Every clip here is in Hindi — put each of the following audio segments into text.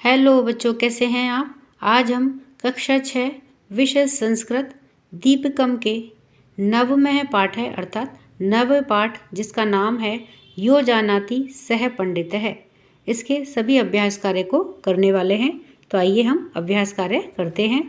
हेलो बच्चों, कैसे हैं आप। आज हम कक्षा 6 विषय संस्कृत दीपकम के नवमः पाठ है, अर्थात नव पाठ जिसका नाम है यो जानाति सह पंडित है। इसके सभी अभ्यास कार्य को करने वाले हैं। तो आइए हम अभ्यास कार्य करते हैं।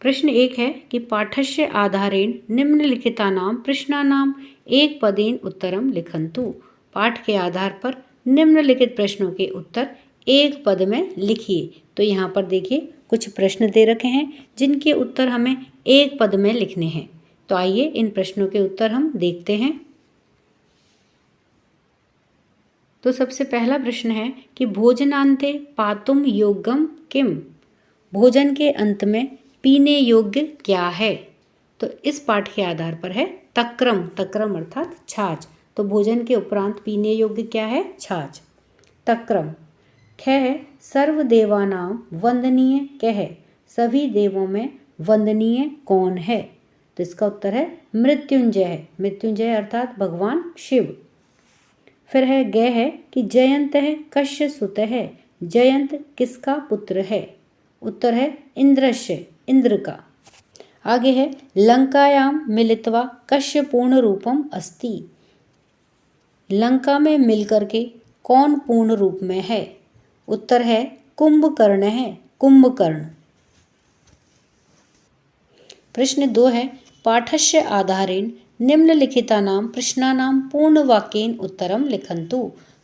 प्रश्न 1 है कि पाठस्य आधारेण निम्नलिखितानां प्रश्नानां एक पदेन उत्तरम लिखन्तु। पाठ के आधार पर निम्नलिखित प्रश्नों के उत्तर एक पद में लिखिए। तो यहाँ पर देखिए कुछ प्रश्न दे रखे हैं जिनके उत्तर हमें एक पद में लिखने हैं। तो आइए इन प्रश्नों के उत्तर हम देखते हैं। तो सबसे पहला प्रश्न है कि भोजनान्ते पातुम योग्यम किम। भोजन के अंत में पीने योग्य क्या है। तो इस पाठ के आधार पर है तक्रम। तक्रम अर्थात छाछ। तो भोजन के उपरांत पीने योग्य क्या है, छाछ। तक्रम। ख है सर्वदेवानां वंदनीय कह। सभी देवों में वंदनीय कौन है। तो इसका उत्तर है मृत्युंजय है। मृत्युंजय अर्थात भगवान शिव। फिर है ग है कि जयंत है कश्य सुत है। जयंत किसका पुत्र है। उत्तर है इंद्रस्य, इंद्र का। आगे है लंकायां मिलित्वा कश्य पूर्ण रूपम अस्ति। लंका में मिलकर के कौन पूर्ण रूप में है। उत्तर है कुंभकर्ण है, कुंभकर्ण। प्रश्न 2 है पाठस्य आधारेण निम्नलिखितानां प्रश्नानां पूर्ण वाक्येन उत्तरम लिखन्तु।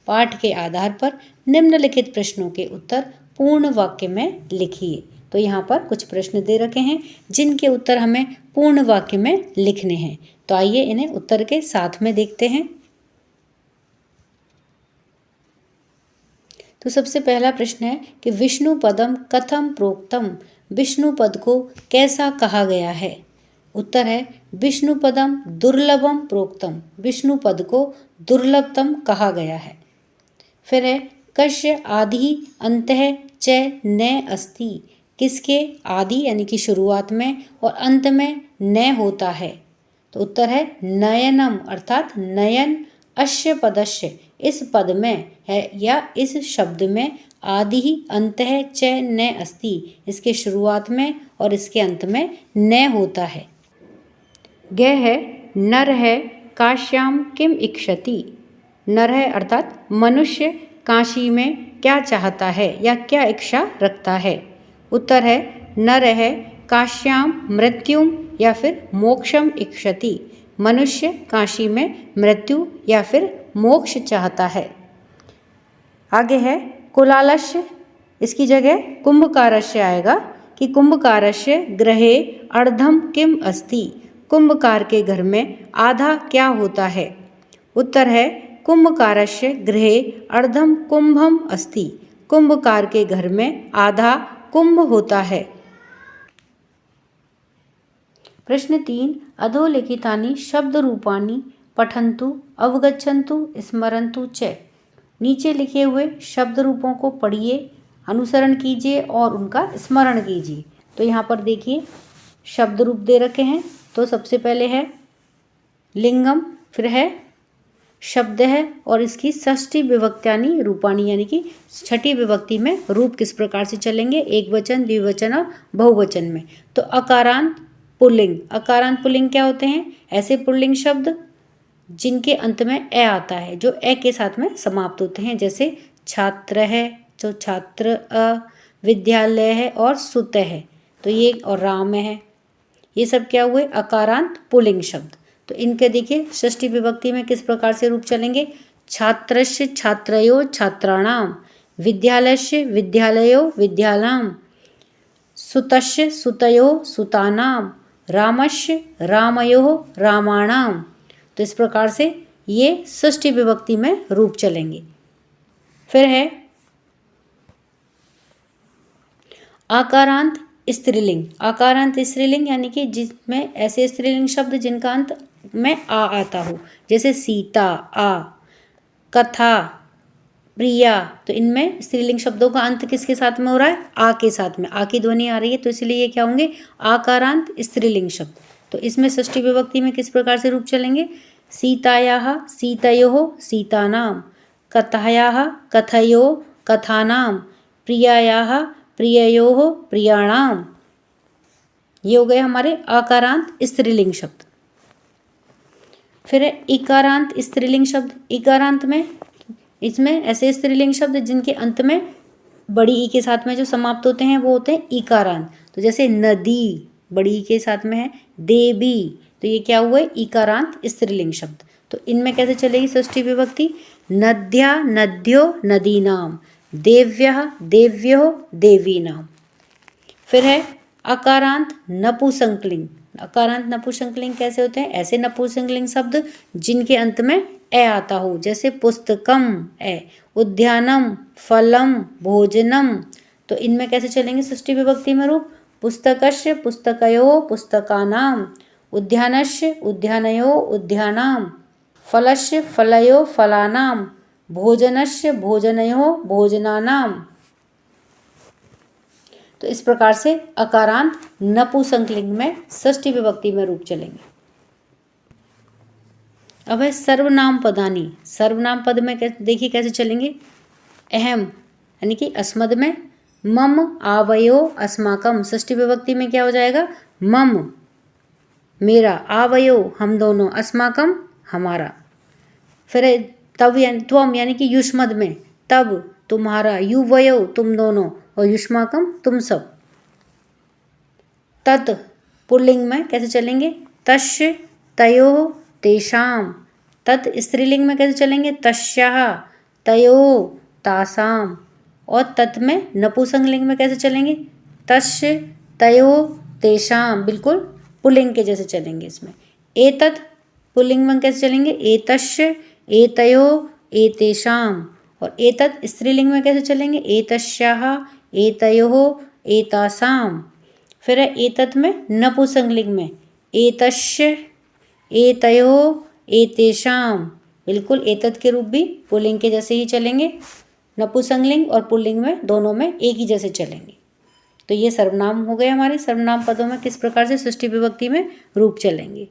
पाठ के आधार पर निम्नलिखित प्रश्नों के उत्तर पूर्ण वाक्य में लिखिए। तो यहाँ पर कुछ प्रश्न दे रखे हैं जिनके उत्तर हमें पूर्ण वाक्य में लिखने हैं। तो आइए इन्हें उत्तर के साथ में देखते हैं। तो सबसे पहला प्रश्न है कि विष्णु पदम कथम प्रोक्तम। विष्णु पद को कैसा कहा गया है। उत्तर है विष्णु पदम दुर्लभम प्रोक्तम। विष्णु पद को दुर्लभतम कहा गया है। फिर है कस्य आदि अंतः च न अस्ति। किसके आदि यानी कि शुरुआत में और अंत में न होता है। तो उत्तर है नयनम अर्थात नयन अस्य पदस्य। इस पद में है या इस शब्द में आदि ही अंतः च न अस्ति। इसके शुरुआत में और इसके अंत में न होता है। ग है नर है काश्याम किम इक्षति। नर है अर्थात मनुष्य काशी में क्या चाहता है या क्या इच्छा रखता है। उत्तर है नर है काश्याम मृत्युम या फिर मोक्षम इक्षति। मनुष्य काशी में मृत्यु या फिर मोक्ष चाहता है। आगे है कुलालस्य। इसकी जगह कुंभकारस्य आएगा कि कुंभकारस्य गृहे अर्धम किम अस्ति। कुंभकार के घर में आधा क्या होता है। उत्तर है कुंभकारस्य गृहे अर्धम कुंभम अस्ति। कुंभकार के घर में आधा कुंभ होता है। प्रश्न 3 अधोलिखितानि शब्द रूपाणि पठन्तु अवगच्छन्तु स्मरन्तु च। नीचे लिखे हुए शब्द रूपों को पढ़िए, अनुसरण कीजिए और उनका स्मरण कीजिए। तो यहाँ पर देखिए शब्द रूप दे रखे हैं। तो सबसे पहले है लिंगम, फिर है शब्द है और इसकी षष्ठी विभक्त्यानि रूपाणी यानी कि छठी विभक्ति में रूप किस प्रकार से चलेंगे, एक वचन, द्विवचन और बहुवचन में। तो अकारांत पुल्लिंग। अकारांत पुल्लिंग क्या होते हैं। ऐसे पुल्लिंग शब्द जिनके अंत में ए आता है, जो ए के साथ में समाप्त होते हैं। जैसे छात्र है तो छात्र अ, विद्यालय है और सुत है तो ये, और राम है, ये सब क्या हुए अकारांत पुल्लिंग शब्द। तो इनके देखिए षष्ठी विभक्ति में किस प्रकार से रूप चलेंगे। छात्रस्य छात्रयो छात्राणाम, विद्यालयस्य विद्यालयो विद्यालाम, सुतस्य सुतयो सुतानाम, रामस्य रामयो रामाणाम। तो इस प्रकार से ये षष्ठी विभक्ति में रूप चलेंगे। फिर है आकारांत स्त्रीलिंग। आकारांत स्त्रीलिंग यानी कि जिसमें ऐसे स्त्रीलिंग शब्द जिनका अंत में आ आता हो। जैसे सीता आ, कथा, प्रिया। तो इनमें स्त्रीलिंग शब्दों का अंत किसके साथ में हो रहा है, आ के साथ में। आ की ध्वनि आ रही है तो इसलिए ये क्या होंगे आकारांत स्त्रीलिंग शब्द। तो इसमें षष्ठी विभक्ति में किस प्रकार से रूप चलेंगे। सीतायाः सीतयोः सीतानाम, कथायाः कथयो कथानाम, प्रियायाः प्रिययोः प्रियाणाम। ये हो गए हमारे अकारांत स्त्रीलिंग शब्द। फिर है इकारांत स्त्रीलिंग शब्द। इकारांत में इसमें ऐसे स्त्रीलिंग शब्द जिनके अंत में बड़ी ई के साथ में जो समाप्त होते हैं वो होते हैं इकारांत। तो जैसे नदी बड़ी ई के साथ में है, देवी, तो ये क्या हुआ है? इकारांत स्त्रीलिंग शब्द। तो इनमें कैसे चलेगी षष्ठी विभक्ति? नद्या नद्यो नदीनाम, देव्यः देव्यो देवीनाम। फिर है अकारांत नपुंसकलिंग। अकारांत नपुंसकलिंग कैसे होते हैं? ऐसे नपुंसकलिंग शब्द जिनके अंत में ए आता हो, जैसे पुस्तकम ए, उद्यानम, फलम, भोजनम। तो इनमें कैसे चलेंगे षष्ठी विभक्ति में रूप? पुस्तकस्य पुस्तकयो पुस्तकानाम, उद्यानस्य उद्यानयो उद्यानाम, फलस्य फलयो फलानाम, भोजनस्य भोजनयो भोजनानाम। तो इस प्रकार से अकारांत नपुंसकलिंग में षष्ठी विभक्ति में रूप चलेंगे। अब है सर्वनाम पदानी। सर्वनाम पद में देखिए कैसे चलेंगे। अहम यानी कि अस्मद में मम आवयो अस्माकम, षष्ठी विभक्ति में क्या हो जाएगा? मम मेरा, आवयो हम दोनों, अस्माकम हमारा। फिर तब त्वम यानी कि युष्मद में तब तुम्हारा, युवयो तुम दोनों, और युष्माकम तुम सब। तत् पुल्लिंग में कैसे चलेंगे? तस्य तयो तेषाम। तत् स्त्रीलिंग में कैसे चलेंगे? तस्याः तयो तासाम। और तत् में नपुंसकलिंग में कैसे चलेंगे? तस्य तयो तेषाम, बिल्कुल पुल्लिंग के जैसे चलेंगे इसमें। एतत् पुल्लिंग में कैसे चलेंगे? एतस्य एतयो एतेषाम। और एतत् स्त्रीलिंग में कैसे चलेंगे? एतस्याः एतयोः एतासाम। फिर है एतत् में नपुंसकलिंग में एतस्य एतयोः एतेषाम, बिल्कुल एतत् के रूप भी पुल्लिंग के जैसे ही चलेंगे। नपुंसकलिंग और पुल्लिंग में दोनों में एक ही जैसे चलेंगे। तो ये सर्वनाम हो गए हमारे। सर्वनाम पदों में किस प्रकार से षष्ठी विभक्ति में रूप चलेंगे।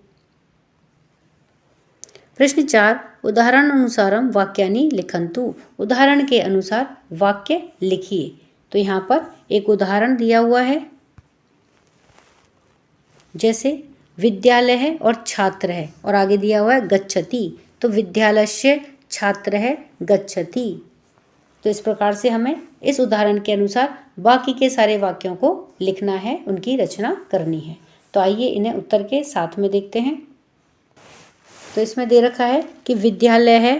प्रश्न 4, उदाहरण अनुसारम वाक्यानि लिखन्तु। उदाहरण के अनुसार वाक्य लिखिए। तो यहाँ पर एक उदाहरण दिया हुआ है, जैसे विद्यालय है और छात्र है, और आगे दिया हुआ है गच्छति। तो विद्यालयस्य छात्रः गच्छति। तो इस प्रकार से हमें इस उदाहरण के अनुसार बाकी के सारे वाक्यों को लिखना है, उनकी रचना करनी है। तो आइए इन्हें उत्तर के साथ में देखते हैं। तो इसमें दे रखा है कि विद्यालय है,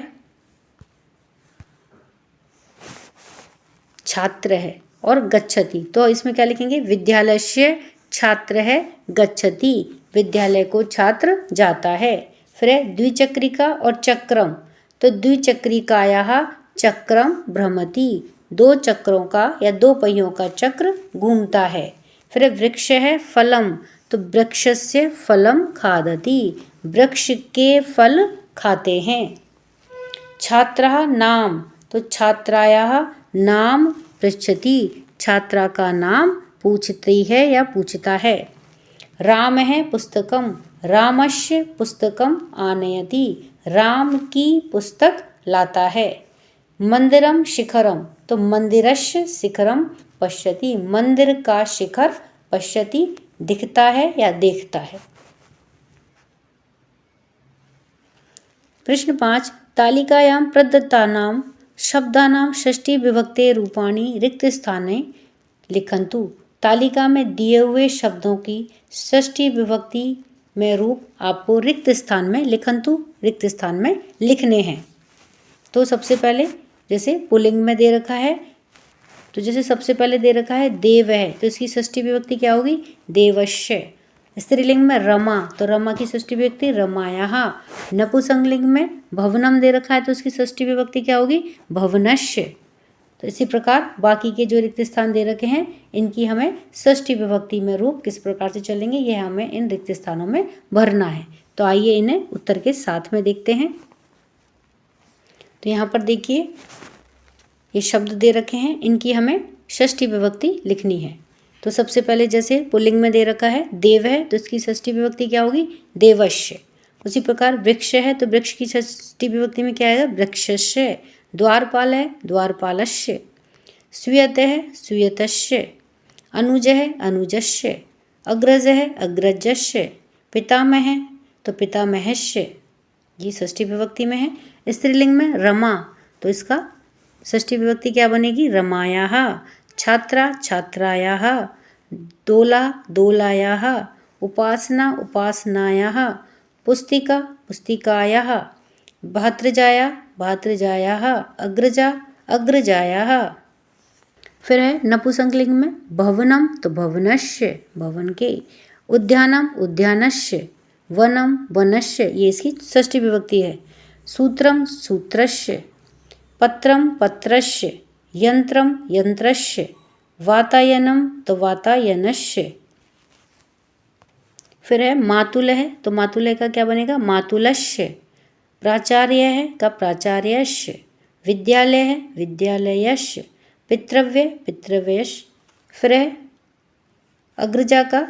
छात्र है और गच्छति। तो इसमें क्या लिखेंगे? विद्यालयस्य छात्रः गच्छति, विद्यालय को छात्र जाता है। फिर है द्विचक्रिका और चक्रम। तो द्विचक्रिकायाः चक्रम भ्रमति, दो चक्रों का या दो पहियों का चक्र घूमता है। फिर वृक्ष है फलम। तो वृक्षस्य फलम खादति, वृक्ष के फल खाते हैं। छात्रः नाम। तो छात्रायाः नाम पृच्छति, छात्रा का नाम पूछती है या पूछता है। राम है पुस्तकम, रामस्य पुस्तकम आनयति, राम की पुस्तक लाता है। मंदिरम शिखरम। तो मंदिरस्य शिखरम पश्यति, मंदिर का शिखर पश्यति दिखता है या देखता है। प्रश्न 5, तालिकायां प्रदत्तानां शब्दानां षष्ठी विभक्ते रूपाणि रिक्त स्थाने लिखन्तु। तालिका में दिए हुए शब्दों की षष्ठी विभक्ति में रूप आपको रिक्त स्थान में लिखन्तु, रिक्त स्थान में लिखने हैं। तो सबसे पहले जैसे पुल्लिंग में दे रखा है, तो जैसे सबसे पहले दे रखा है देव है, तो इसकी षष्ठी विभक्ति क्या होगी? देवस्य। स्त्रीलिंग में रमा, तो रमा की षष्ठी विभक्ति रमायाः। नपुंसकलिंग में भवनम दे रखा है, तो उसकी षष्ठी विभक्ति क्या होगी? भवनस्य। तो इसी प्रकार बाकी के जो रिक्त स्थान दे रखे हैं इनकी हमें षष्ठी विभक्ति में रूप किस प्रकार से चलेंगे, यह हमें इन रिक्त स्थानों में भरना है। तो आइए इन्हें उत्तर के साथ में देखते हैं। तो यहाँ पर देखिए ये शब्द दे रखे हैं, इनकी हमें षष्ठी विभक्ति लिखनी है। तो सबसे पहले जैसे पुल्लिंग में दे रखा है देव है, तो इसकी षष्ठी विभक्ति क्या होगी? देवस्य। उसी प्रकार वृक्ष है, तो वृक्ष की षष्ठी विभक्ति में क्या आएगा? वृक्षस्य। द्वारपाल है द्वारपालस्य, स्वीयते है स्वीयतस्य, अनुज है अनुजस्य, अग्रज है अग्रजस्य, पितामह है तो पितामहस्य, ये षष्ठी विभक्ति में है। स्त्रीलिंग में रमा, तो इसका षष्ठी विभक्ति क्या बनेगी? रमायाः। छात्रा छात्रायाः, दोला दोलायाः, उपासना उपासनायाः, पुस्तिका पुस्तिकायाः, भातृजाया भातृजायाः, अग्रजा अग्रजायाः। फिर है नपुंसकलिंग में भवनम तो भवनस्य, भवन के, उद्यानम उद्यानस्य, वनम वनस्य, ये इसकी षष्ठी विभक्ति है। सूत्रम सूत्रस्य, पत्रम पत्रस्य, यंत्रम यंत्रस्य, वातायनम तो वातायनस्य। फिर है मातुल है तो मातुल का क्या बनेगा? मातुलस्य। प्राचार्य है का प्राचार्यस्य, विद्यालय है विद्यालयस्य, पितृव्य पितृव्यस्य। फिर है अग्रजा का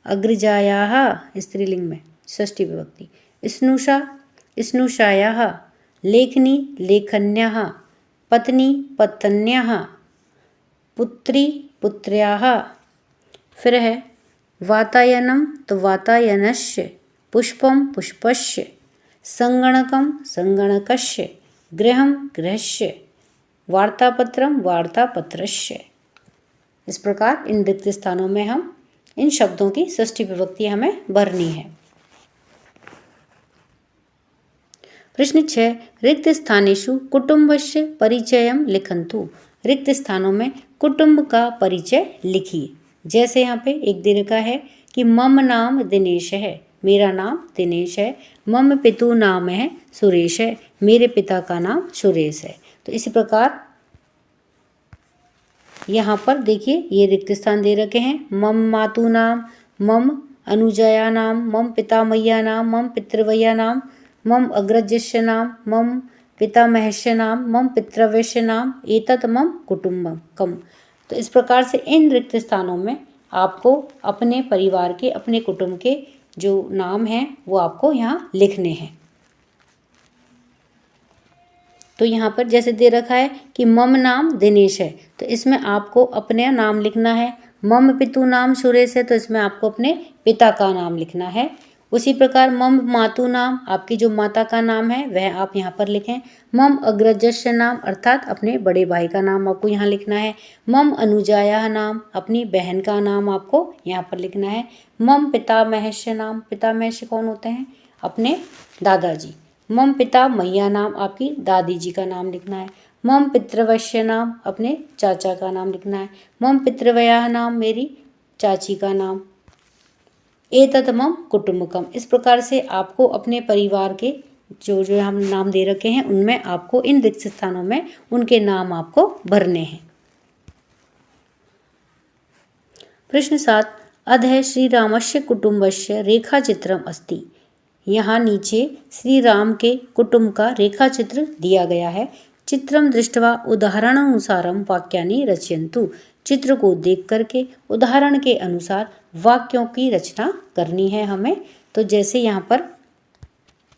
अग्रजायाः, स्त्रीलिंग में षष्ठी विभक्ति। स्नुषा स्नुषायाः, लेखनी लेखन्याः, पत्नी पत्न्याः, पुत्री पुत्र्याः। फिर है वातायनम तो वातायनस्य, पुष्पम पुष्पस्य, संगणकम संगणकस्य, गृहम गृहस्य, वार्तापत्रम वार्तापत्रस्य। इस प्रकार इन रिक्त स्थानों में हम इन शब्दों की षष्ठी विभक्ति हमें भरनी है। प्रश्न 6, रिक्त स्थानेषु कुटुम्बस्य परिचयम लिखन्तु। रिक्त स्थानों में कुटुंब का परिचय लिखिए। जैसे यहाँ पे एक दे रखा है कि मम नाम दिनेश है, मेरा नाम दिनेश है। मम पितु नाम है सुरेश है, मेरे पिता का नाम सुरेश है। तो इसी प्रकार यहाँ पर देखिए ये रिक्त स्थान दे रखे हैं। मम मातु नाम, मम अनुजया नाम, मम पितामह्या नाम, मम पितृव्या नाम, मम अग्रजस्य नाम, मम पितामहस्य नाम, मम पितृव्यस्य नाम, एतत् मम कुटुम्बकम्। तो इस प्रकार से इन रिक्त स्थानों में आपको अपने परिवार के, अपने कुटुंब के जो नाम हैं वो आपको यहाँ लिखने हैं। तो यहाँ पर जैसे दे रखा है कि मम नाम दिनेश है, तो इसमें आपको अपने नाम लिखना है। मम पितु नाम सुरेश है, तो इसमें आपको अपने पिता का नाम लिखना है। उसी प्रकार मम मातु नाम, आपकी जो माता का नाम है वह आप यहाँ पर लिखें। मम अग्रजस्य नाम, अर्थात अपने बड़े भाई का नाम आपको यहाँ लिखना है। मम अनुजाया नाम, अपनी बहन का नाम आपको यहाँ पर लिखना है। मम पितामहस्य नाम, पितामहस्य कौन होते हैं? अपने दादाजी। मम पिता मैया नाम, आपकी दादी जी का नाम लिखना है। मम पितृवश्य नाम, अपने चाचा का नाम लिखना है। मम पितृव्या नाम, मेरी चाची का नाम। एतत् मम कुटुम्बकम। इस प्रकार से आपको अपने परिवार के जो जो हम नाम दे रखे हैं उनमें आपको इन रिक्त स्थानों में उनके नाम आपको भरने हैं। प्रश्न 7, अधः श्रीरामस्य कुटुम्बस्य रेखाचित्रम अस्ति। यहाँ नीचे श्री राम के कुटुंब का रेखा चित्र दिया गया है। चित्रम दृष्ट्वा उदाहरणानुसारम वाक्यानि रचयन्तु। चित्र को देख करके उदाहरण के अनुसार वाक्यों की रचना करनी है हमें। तो जैसे यहाँ पर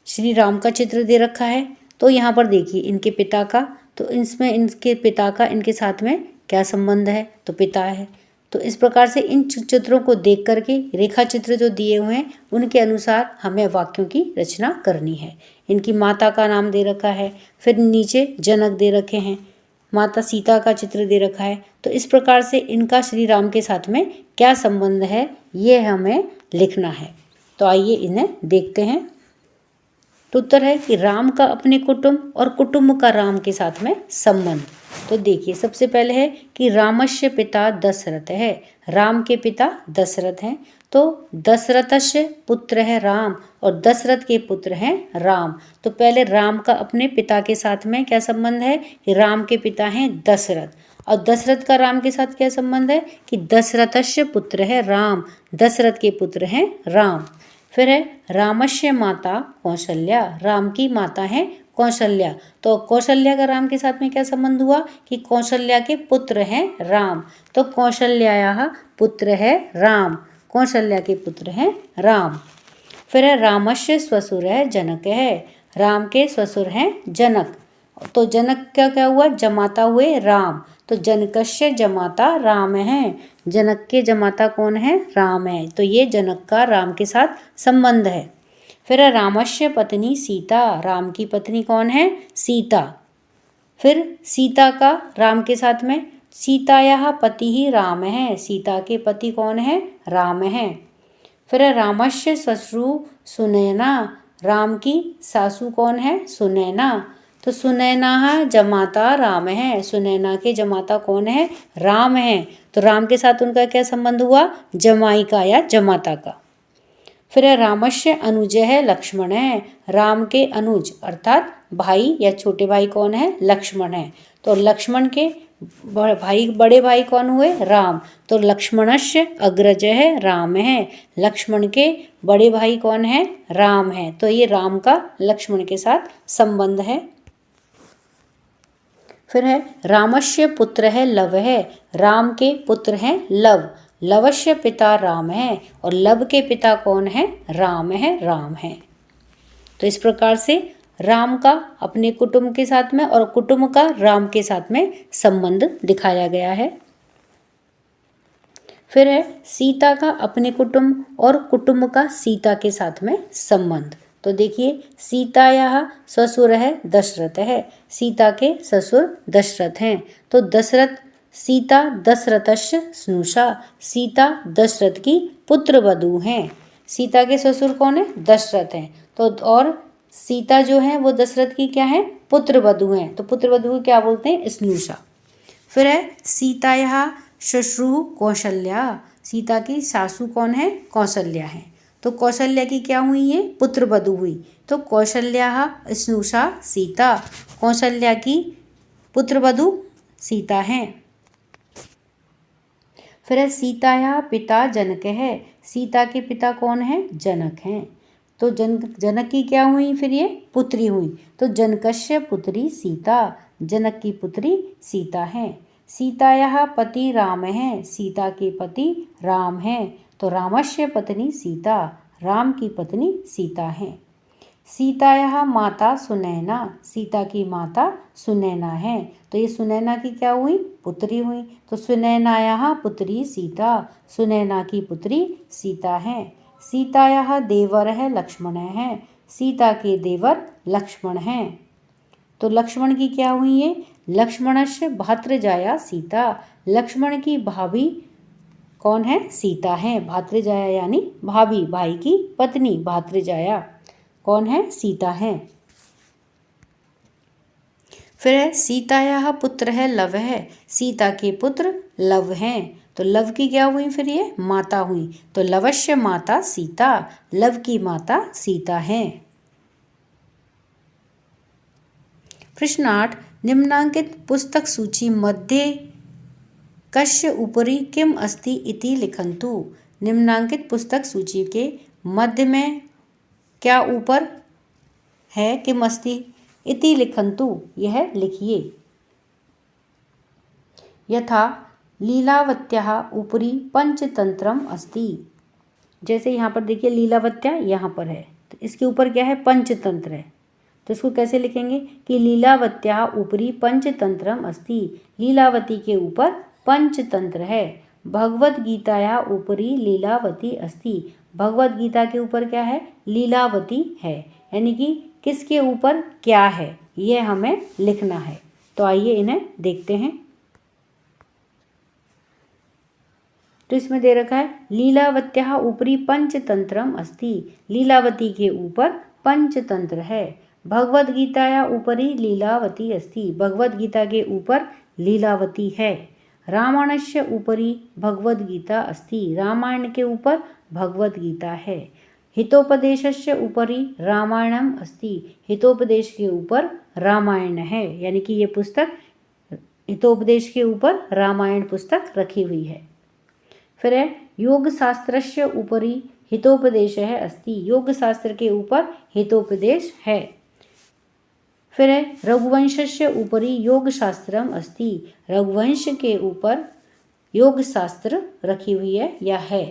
श्री राम का चित्र दे रखा है, तो यहाँ पर देखिए इनके पिता का, तो इसमें इनके पिता का इनके साथ में क्या संबंध है? तो पिता है। तो इस प्रकार से इन चित्रों को देख करके रेखा चित्र जो दिए हुए हैं उनके अनुसार हमें वाक्यों की रचना करनी है। इनकी माता का नाम दे रखा है, फिर नीचे जनक दे रखे हैं, माता सीता का चित्र दे रखा है। तो इस प्रकार से इनका श्री राम के साथ में क्या संबंध है ये हमें लिखना है। तो आइए इन्हें देखते हैं। तो उत्तर है कि राम का अपने कुटुंब और कुटुंब का राम के साथ में संबंध। तो देखिए सबसे पहले है कि रामस्य पिता दशरथ है, राम के पिता दशरथ हैं। तो दशरथस्य पुत्र है राम और दशरथ के पुत्र हैं राम। तो पहले राम का अपने पिता के साथ में क्या संबंध है कि राम के पिता हैं दशरथ, और दशरथ का राम के साथ क्या संबंध है कि दशरथस्य पुत्र है राम, दशरथ के पुत्र हैं राम। फिर है रामस्य माता कौशल्या, राम की माता है कौशल्या। तो कौशल्या का राम के साथ में क्या संबंध हुआ कि कौशल्या के पुत्र हैं राम। तो कौशल्यायाः पुत्र है राम, कौशल्या के पुत्र हैं राम। फिर है रामस्य श्वशुर है जनक है, राम के ससुर हैं जनक। तो जनक का क्या हुआ, जमाता हुए राम, तो जनकस्य जमाता राम है, जनक के जमाता कौन है, राम है, तो ये जनक का राम के साथ संबंध है। फिर रामस्य पत्नी सीता, राम की पत्नी कौन है, सीता। फिर सीता का राम के साथ में, सीतायाः पति ही राम है, सीता के पति कौन है, राम है। फिर रामस्य ससुरु सुनैना, राम की सासू कौन है, सुनैना, तो सुनैना जमाता राम है, सुनैना के जमाता कौन है, राम है, तो राम के साथ उनका क्या संबंध हुआ, जमाई का या जमाता का। फिर रामस्य अनुज है लक्ष्मण है, राम के अनुज अर्थात भाई या छोटे भाई कौन है, लक्ष्मण है, तो लक्ष्मण के भाई, बड़े भाई कौन हुए, राम, तो लक्ष्मणस्य अग्रज है, राम है, लक्ष्मण के बड़े भाई कौन है, राम है, तो ये राम का लक्ष्मण के साथ संबंध है। फिर है रामस्य पुत्र है लव है, राम के पुत्र हैं लव, लवस्य पिता राम है, और लव के पिता कौन है, राम है, राम है। तो इस प्रकार से राम का अपने कुटुंब के साथ में और कुटुंब का राम के साथ में संबंध दिखाया गया है। फिर है सीता का अपने कुटुंब और कुटुंब का सीता के साथ में संबंध। तो देखिए, सीतायाः ससुर है दशरथ है, सीता के ससुर दशरथ हैं, तो दशरथ, सीता दशरथस्य स्नुषा, सीता दशरथ की पुत्र वधू हैं, सीता के ससुर कौन है, दशरथ हैं, तो और सीता जो है वो दशरथ की क्या है, पुत्र वधू हैं, तो पुत्र वधू को क्या बोलते हैं, स्नुषा। फिर है सीतायाः श्वश्रुः कौशल्या, सीता की सासू कौन है, कौशल्या है, तो कौशल्या की क्या हुई, ये पुत्र वधू हुई, तो कौशल्याः स्नुषा सीता, कौशल्या की पुत्र वधू सीता हैं। फिर है सीतायाः पिता जनक है, सीता के पिता कौन है, जनक हैं, तो जनक की क्या हुई, फिर ये पुत्री हुई, तो जनकस्य पुत्री सीता, जनक की पुत्री सीता है। सीतायाः पति राम है, सीता के पति राम हैं, तो रामस्य पत्नी सीता, राम की पत्नी सीता है। सीतायाः माता सुनैना, सीता की माता सुनैना है, तो ये सुनैना की क्या हुई, पुत्री हुई, तो सुनैनायाः पुत्री सीता, सुनैना की पुत्री सीता है। सीतायाः देवर है लक्ष्मण है, सीता के देवर लक्ष्मण हैं, तो लक्ष्मण की क्या हुई, ये लक्ष्मणस्य भातृजाया सीता, लक्ष्मण की भाभी कौन है, सीता है, भातृजाया यानी भाभी, भाई की पत्नी, भातृजाया कौन है, सीता है। फिर है सीतायाः पुत्र है लव है, सीता के पुत्र लव हैं, तो लव की क्या हुई, फिर ये माता हुई, तो लवस्य माता सीता, लव की माता सीता है। प्रश्न 8, निम्नांकित पुस्तक सूची मध्ये कस्य उपरि किम अस्ति इति लिखन्तु, निम्नांकित पुस्तक सूची के मध्य में क्या ऊपर है, किम अस्ति इति लिखन्तु, यह लिखिए। यथा लीलावत्याः उपरि पंचतंत्रम अस्ति, जैसे यहाँ पर देखिए लीलावत्या यहाँ पर है, तो इसके ऊपर क्या है, पंचतंत्र है, तो इसको कैसे लिखेंगे कि लीलावत्याः उपरि पंचतंत्रम अस्ति, लीलावती के ऊपर पंचतंत्र है। भगवद गीतायाः उपरि लीलावती अस्ति, भगवद गीता के ऊपर क्या है, लीलावती है, यानी कि किसके ऊपर क्या है, यह हमें लिखना है। तो आइए इन्हें देखते हैं। तो इसमें दे रखा है लीलावत्याः उपरि पंचतंत्रम अस्ति, लीलावती के ऊपर पंचतंत्र है। भगवद गीतायाः उपरि लीलावती अस्ति, भगवद गीता के ऊपर लीलावती है। रामायणस्य उपरि भगवद गीता अस्ति, रामायण के ऊपर भगवद गीता है। हितोपदेशस्य उपरि रामायणम अस्ति, हितोपदेश के ऊपर रामायण है, यानी कि ये पुस्तक हितोपदेश के ऊपर रामायण पुस्तक रखी हुई है। फिर है योग शास्त्रस्य उपरि हितोपदेशः अस्ति, योग शास्त्र के ऊपर हितोपदेश है। फिर है रघुवंशस्य उपरि योग शास्त्रम अस्ति, रघुवंश के ऊपर योग शास्त्र रखी हुई है या है।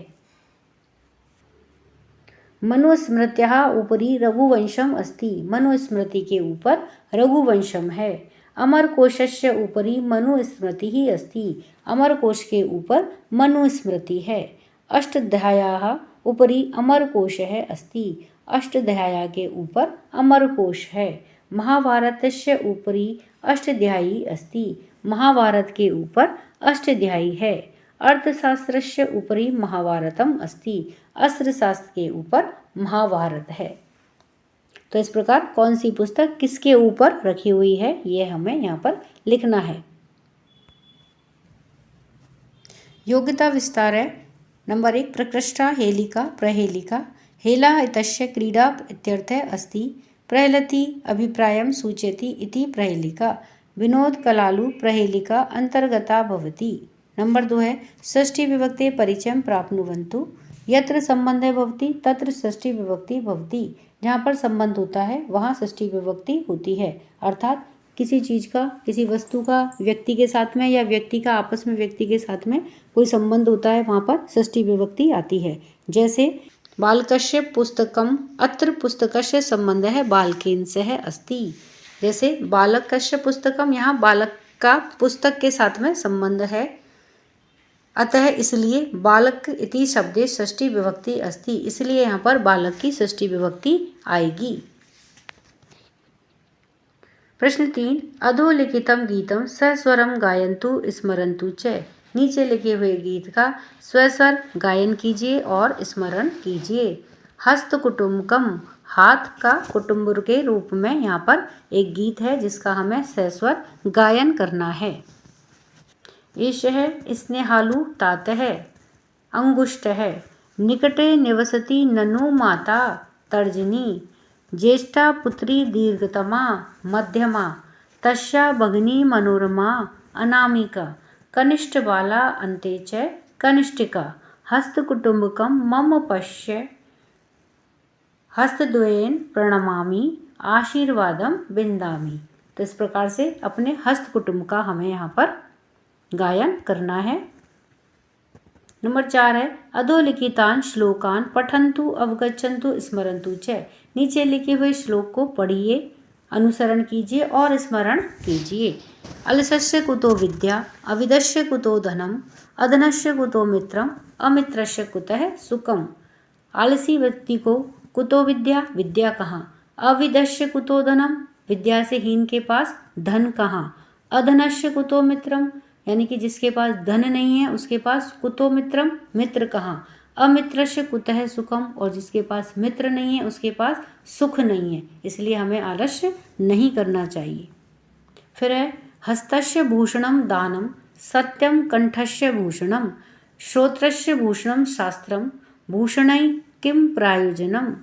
मनुस्मृत्याः उपरि रघुवंशम अस्ति। मनुस्मृति के ऊपर रघुवंशम है। अमरकोशस्य उपरि मनुस्मृतिः अस्ति। अमरकोश के ऊपर मनुस्मृति है। अष्टाध्याय्याः उपरि अमरकोशः अस्ति। अष्टाध्याय्याः के ऊपर अमरकोश है। महाभारतस्य उपरि अष्टाध्यायी अस्ति। महाभारत के ऊपर अष्टाध्यायी है। अर्थशास्त्रस्य उपरि महाभारतम अस्ति। अर्थशास्त्र के ऊपर महाभारत है। तो इस प्रकार कौन सी पुस्तक किसके ऊपर रखी हुई है ये हमें यहाँ पर लिखना है। योग्यता विस्तार है। नंबर 1 प्रकृष्टा हेलिका प्रहेलिका। हेला इत्यस्य क्रीडा इत्यर्थः अस्ति। प्रहलति अभिप्रायं सूचयति इति प्रहेलिका। विनोद कलालु प्रहेलिका अंतर्गता भवति। नंबर 2 है षष्ठी विभक्ति परिचयं प्राप्नुवन्तु। यत्र संबंधः भवति तत्र षष्ठी विभक्ति भवति। जहाँ पर संबंध होता है वहाँ षष्ठी विभक्ति होती है। अर्थात किसी चीज़ का, किसी वस्तु का व्यक्ति के साथ में या व्यक्ति का आपस में व्यक्ति के साथ में कोई संबंध होता है वहाँ पर षष्ठी विभक्ति आती है। जैसे बालकस्य पुस्तकम अत्र पुस्तकस्य संबंधः बालकेन सह अस्ति। जैसे बालकस्य पुस्तकम, यहाँ बालक का पुस्तक के साथ में संबंध है, अतः इसलिए बालक इति शब्दे षष्ठी विभक्ति अस्ति। इसलिए यहाँ पर बालक की षष्ठी विभक्ति आएगी। प्रश्न 3 अधोलिखितं गीतं सस्वरम गायन्तु स्मरन्तु च। नीचे लिखे हुए गीत का स्वस्वर गायन कीजिए और स्मरण कीजिए। हस्त कुटुम्बकम, हाथ का कुटुम्ब के रूप में यहाँ पर एक गीत है जिसका हमें सस्वर गायन करना है। ईशः स्नेहालु तातः अंगुष्ठः निकटे निवसति ननु माता तर्जनी। ज्येष्ठा पुत्री दीर्घतमा मध्यमा तस्या भगिनी मनोरमा अनामिका। कनिष्ठ बाला अन्ते च कनिष्ठिका। हस्तकुटुम्बकं मम पश्य हस्तद्वयेन प्रणमामि आशीर्वादं विन्दामि। तो इस प्रकार से अपने हस्त कुटुंब का हमें यहाँ पर गायन करना है। नंबर 4 है अधोलिखितान श्लोकान पठन्तु अवगच्छन्तु स्मरन्तु च। नीचे लिखे हुए श्लोक को पढ़िए, अनुसरण कीजिए और स्मरण कीजिए। अलसस्य कुतो विद्या अविदस्य कुतो धनम अधनस्य कुतो मित्रम अमित्रस्य कुतः सुखम। आलसी व्यक्ति को कुतो विद्या, विद्या कहाँ। अविदस्य कुतो धनम, विद्या से हीन के पास धन कहाँ। अधनस्य कुतो मित्रम, यानी कि जिसके पास धन नहीं है उसके पास कुतो मित्रम, मित्र कहाँ। अमित्रस्य कुतः सुखम, और जिसके पास मित्र नहीं है उसके पास सुख नहीं है। इसलिए हमें आलस्य नहीं करना चाहिए। फिर है हस्तस्य भूषणम दानम सत्यम कंठस्य भूषणम श्रोत्रस्य भूषणम शास्त्रम भूषणै किम प्रायोजनम।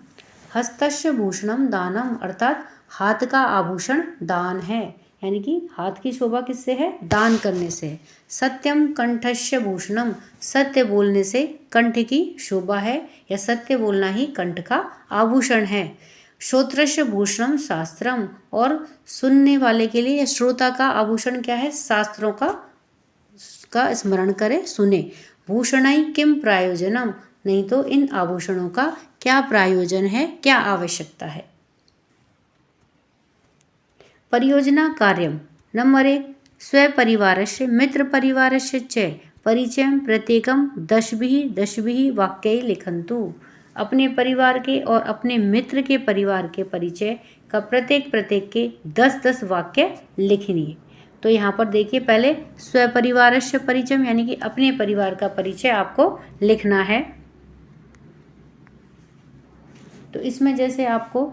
हस्तस्य भूषणम दानम अर्थात हाथ का आभूषण दान है, यानी कि हाथ की शोभा किससे है, दान करने से। सत्यम कंठस्य भूषणम, सत्य बोलने से कंठ की शोभा है या सत्य बोलना ही कंठ का आभूषण है। श्रोत्रस्य भूषणम शास्त्रम, और सुनने वाले के लिए या श्रोता का आभूषण क्या है, शास्त्रों का स्मरण करे, सुने। भूषणै किम प्रायोजनम, नहीं तो इन आभूषणों का क्या प्रयोजन है, क्या आवश्यकता है। परियोजना कार्यम। नंबर 1 स्वपरिवारस्य मित्रपरिवारस्य च परिचयं प्रत्येकं 10 वाक्यैः लिखन्तु। अपने परिवार के और अपने मित्र के परिवार के परिचय का प्रत्येक के 10 वाक्य लिखिए। तो यहाँ पर देखिए, पहले स्वपरिवारस्य परिचयम यानी कि अपने परिवार का परिचय आपको लिखना है। तो इसमें जैसे आपको,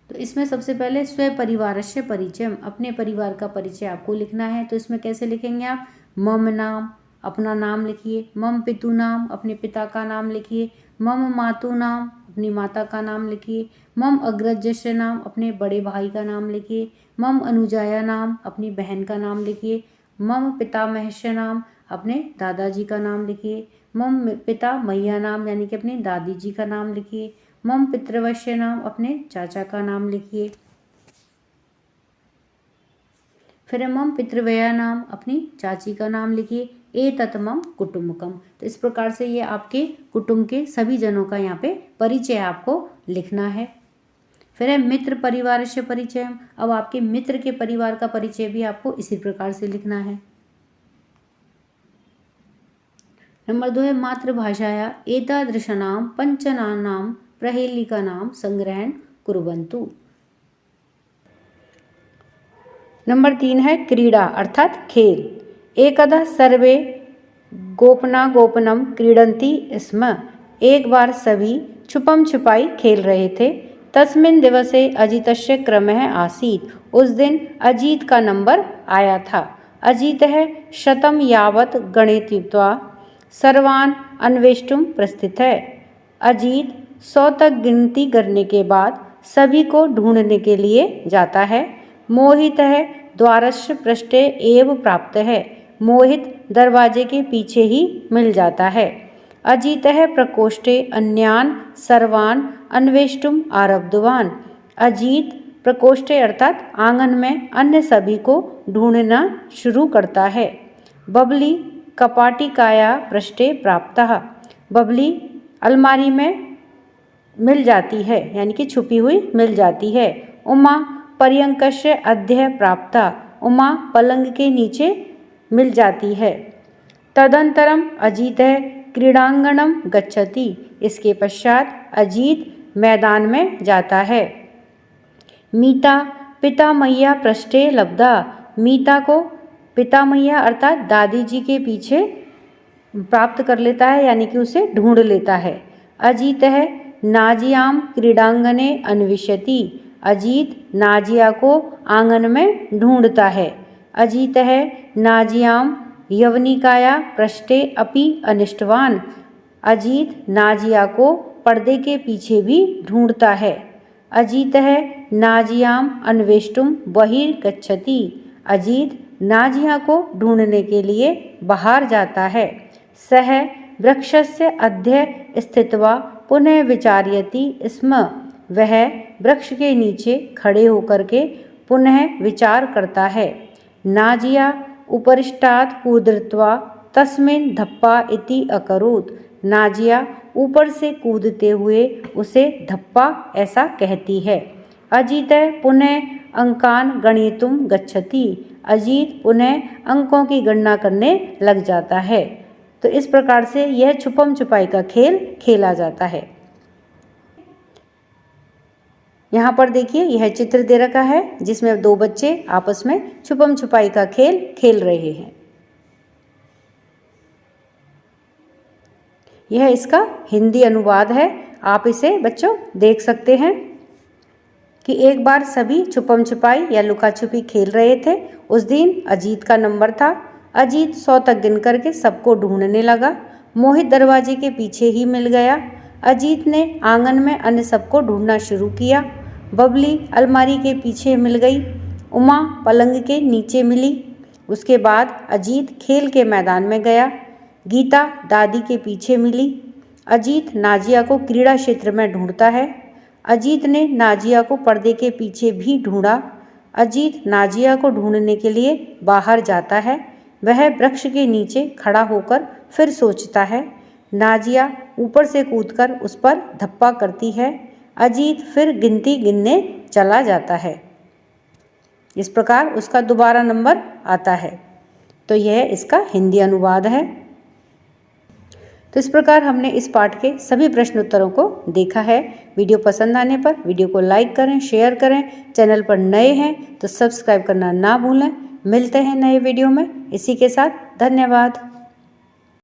तो इसमें सबसे पहले स्वपरिवारस्य परिचयम, अपने परिवार का परिचय आपको लिखना है। तो इसमें कैसे लिखेंगे आप, मम नाम, अपना नाम लिखिए। मम पितु नाम, अपने पिता का नाम लिखिए। मम मातु नाम, अपनी माता का नाम लिखिए। मम अग्रजस्य नाम, अपने बड़े भाई का नाम लिखिए। मम अनुजाया नाम, अपनी बहन का नाम लिखिए। मम पितामहस्य नाम, अपने दादाजी का नाम लिखिए। मम पिता मैया नाम, यानी कि अपनी दादी जी का नाम लिखिए। मम पितृवश्य नाम, अपने चाचा का नाम लिखिए। फिर मम पितृव्यया नाम, अपनी चाची का नाम लिखिए। एतत् मम कुटुम्बकम। तो इस प्रकार से ये आपके कुटुंब के सभी जनों का यहाँ पे परिचय आपको लिखना है। फिर है मित्र परिवार से परिचय। अब आपके मित्र के परिवार का परिचय भी आपको इसी प्रकार से लिखना है। नंबर 2 है मातृभाषाया एतादृशानां पंचनानां प्रहेलिकानां संग्रहण कुर्वन्तु। नंबर 3 है क्रीड़ा अर्थात खेल। एकदा सर्वे गोपनम क्रीडन्ति स्म। एक बार सभी छुपम छुपाई खेल रहे थे। तस्मिन् दिवसे अजितस्य क्रमः आसीत्। उस दिन अजीत का नंबर आया था। अजीतः 100 यावत् गणयित्वा सर्वान् अन्वेष्टुं प्रस्थितः। अजीत 100 तक गिनती करने के बाद सभी को ढूंढने के लिए जाता है। मोहितः द्वारस्य पृष्ठे एव प्राप्तः। मोहित दरवाजे के पीछे ही मिल जाता है। अजीतः प्रकोष्ठे अन्यान् सर्वान् अन्वेष्टुम् आरब्धवान्। अजीत प्रकोष्ठे अर्थात आंगन में अन्य सभी को ढूंढना शुरू करता है। बबली कपाटिकाया पृष्ठे प्राप्तः। बबली अलमारी में मिल जाती है यानी कि छुपी हुई मिल जाती है। उमा पर्यंकस्य अध्यय प्राप्ता। उमा पलंग के नीचे मिल जाती है। तदंतरम अजीतः क्रीड़ांगणम गच्छति। इसके पश्चात अजीत मैदान में जाता है। मीता पिता मैया पृष्ठे लब्धा। मीता को पिता मैया अर्थात दादी जी के पीछे प्राप्त कर लेता है यानी कि उसे ढूंढ लेता है। अजीतः नाजियाम क्रीडांगने अन्विष्यति। अजीत नाजिया को आंगन में ढूंढता है। अजीतः नाजियाम यवनिकाया पृष्ठे अपि अनिष्टवान। अजीत नाजिया को पर्दे के पीछे भी ढूंढता है। अजीतः नाजियाम अन्वेष्टुम बहिर्गच्छति। अजीत नाजिया को ढूंढने के लिए बाहर जाता है। सह वृक्षस्य अध्यय स्थित्वा पुनः विचार्यति स्म। वह वृक्ष के नीचे खड़े होकर के पुनः विचार करता है। नाजिया उपरिष्टात् कूदृत्वा तस्मिन् धप्पा इति अकरोत्। नाजिया ऊपर से कूदते हुए उसे धप्पा ऐसा कहती है। अजीत पुनः अंकान गणितुम गच्छति। अजीत पुनः अंकों की गणना करने लग जाता है। तो इस प्रकार से यह छुपम छुपाई का खेल खेला जाता है। यहाँ पर देखिए यह चित्र दे रखा है जिसमें 2 बच्चे आपस में छुपम छुपाई का खेल खेल रहे हैं। यह इसका हिंदी अनुवाद है। आप इसे बच्चों देख सकते हैं कि एक बार सभी छुपम छुपाई या लुका छुपी खेल रहे थे। उस दिन अजीत का नंबर था। अजीत 100 तक गिन करके सबको ढूंढने लगा। मोहित दरवाजे के पीछे ही मिल गया। अजीत ने आंगन में अन्य सबको ढूंढना शुरू किया। बबली अलमारी के पीछे मिल गई। उमा पलंग के नीचे मिली। उसके बाद अजीत खेल के मैदान में गया। गीता दादी के पीछे मिली। अजीत नाजिया को क्रीड़ा क्षेत्र में ढूंढता है। अजीत ने नाजिया को पर्दे के पीछे भी ढूंढा। अजीत नाजिया को ढूंढने के लिए बाहर जाता है। वह वृक्ष के नीचे खड़ा होकर फिर सोचता है। नाजिया ऊपर से कूदकर उस पर धप्पा करती है। अजीत फिर गिनती गिनने चला जाता है। इस प्रकार उसका दोबारा नंबर आता है। तो यह इसका हिंदी अनुवाद है। तो इस प्रकार हमने इस पाठ के सभी प्रश्न उत्तरों को देखा है। वीडियो पसंद आने पर वीडियो को लाइक करें, शेयर करें। चैनल पर नए हैं तो सब्सक्राइब करना ना भूलें। मिलते हैं नए वीडियो में। इसी के साथ धन्यवाद।